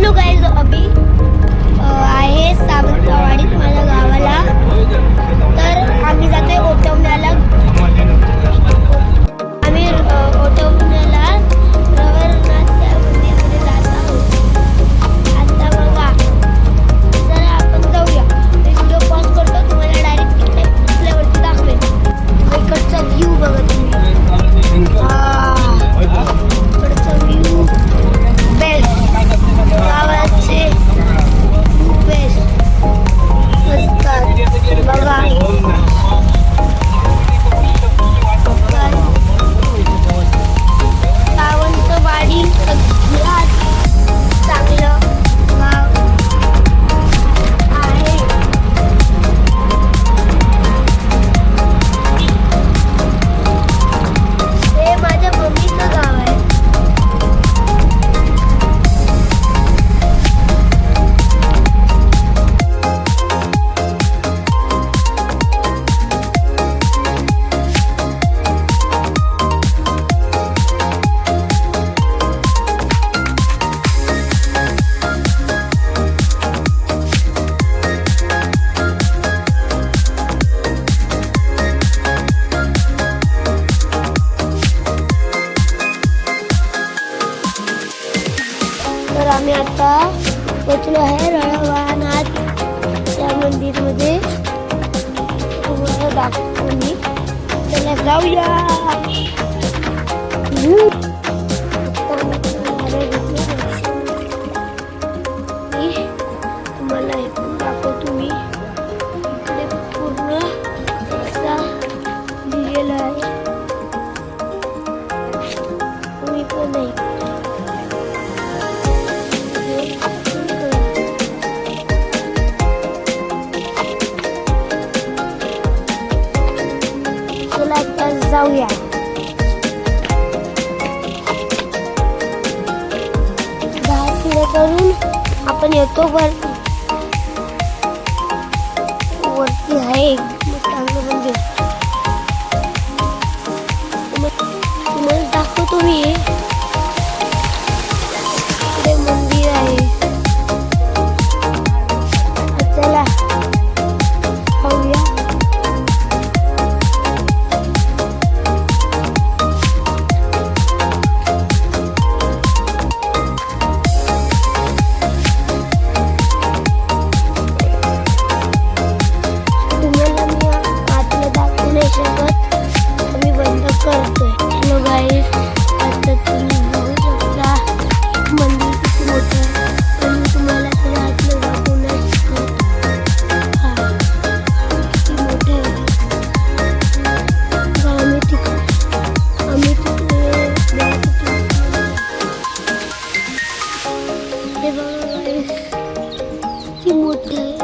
Hello guys, अभि आहे सावंतवाडीत माझ्या गावाला. तर आम्ही जातोय ओटवण्याला. आम्ही ओटवण्याला रवरनाथच्या मंदिरमध्ये जात आहोत. आता बघा, जरा आपण जाऊया. मी व्हिडिओ पॉज करतो, तुम्हाला डायरेक्ट तिकडे पोचल्यावरती दाखवेल. इकडचा व्ह्यू बघा तुम्ही. इकडचा व्ह्यू बेस्ट. गावाचे बेस्ट असतात बघा. सावंतवाडी सगळ्यात चांगलं गाव आहे. हे माझ्या मम्मीचं गाव आहे. तर आम्ही आता पोचलो आहे रवळनाथ या मंदिरमध्ये. तुम्हाला दाखवतो मी. चला जाऊया. तुम्हाला हे पण दाखवतो मी. इकडे पूर्ण असा लिहिलेलं आहे. तुम्ही पण नाही. जाऊया. दहा किलो करून आपण येतो. वरती आहे एक चांगलं मंदिर. तुम्हाला दाखवतो मी. इकडे मंदिर आहे. चला जाऊया. आम्ही बंद करतोय. हॅलो गाईज, आता तुम्ही बघू शकता मंदिर किती मोठं आहे. पण मी तुम्हाला त्याच्या आतलं दाखवण्यास किती मोठे आहे. आम्ही तिकडे हे बघा गाईज, किती मोठे आहे.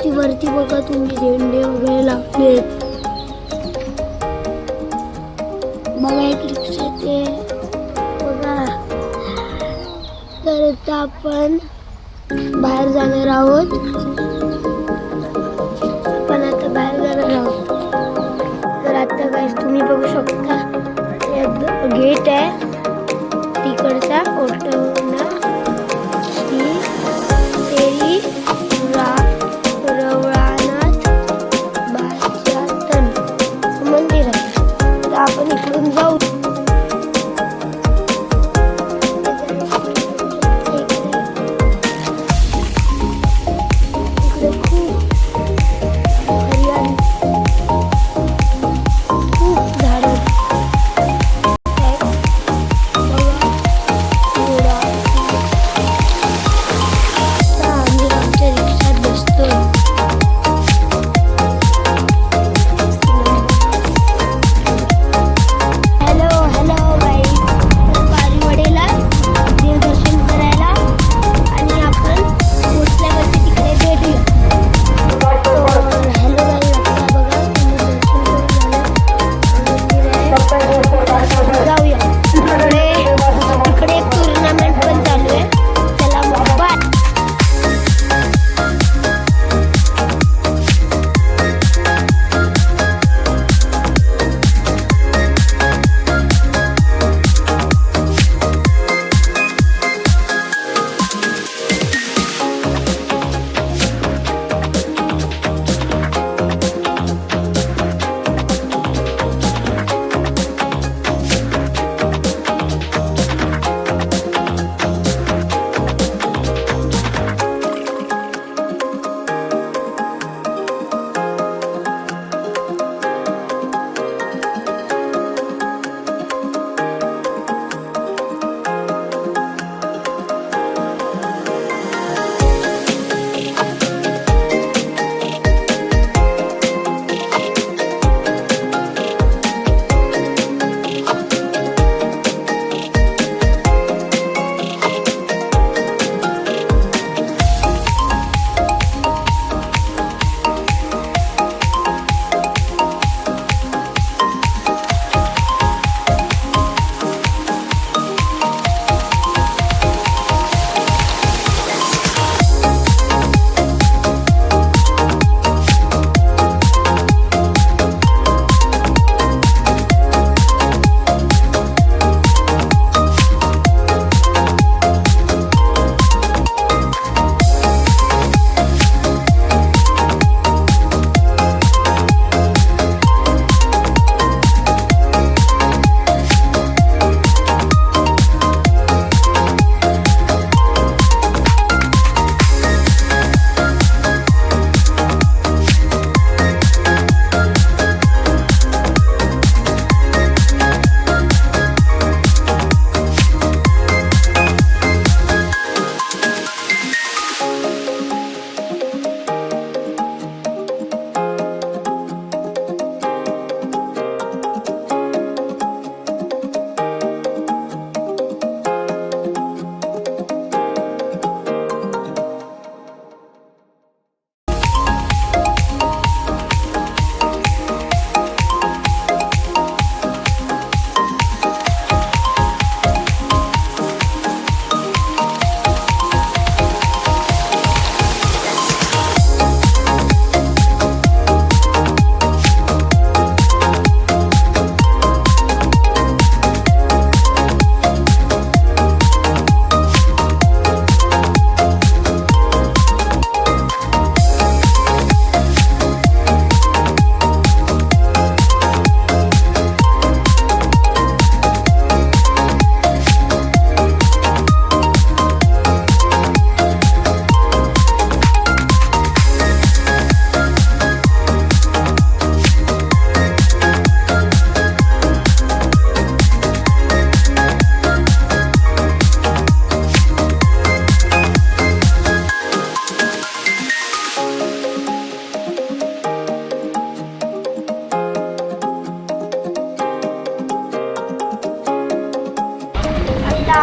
ती वरती बघा तुम्ही झेंडे वगैरे लावले आहेत. बघा एक रिक्षा ते बघा. तर आता आपण बाहेर जाणार आहोत. तर आता गाईस तुम्ही बघू शकता गेट आहे तिकडचा. ओटवणा श्री तेरी रवळनाथ बाजातन मंदिर आहे. तर आपण इकडून जाऊ. इकडे खूप हरियाली, खूप झाडं आहेत. बघा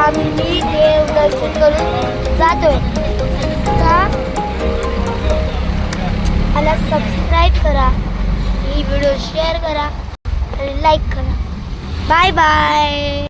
आम्ही देव दर्शन करून जातोय. आता मला सबस्क्राईब करा, ही व्हिडिओ शेअर करा आणि लाईक करा. Bye bye.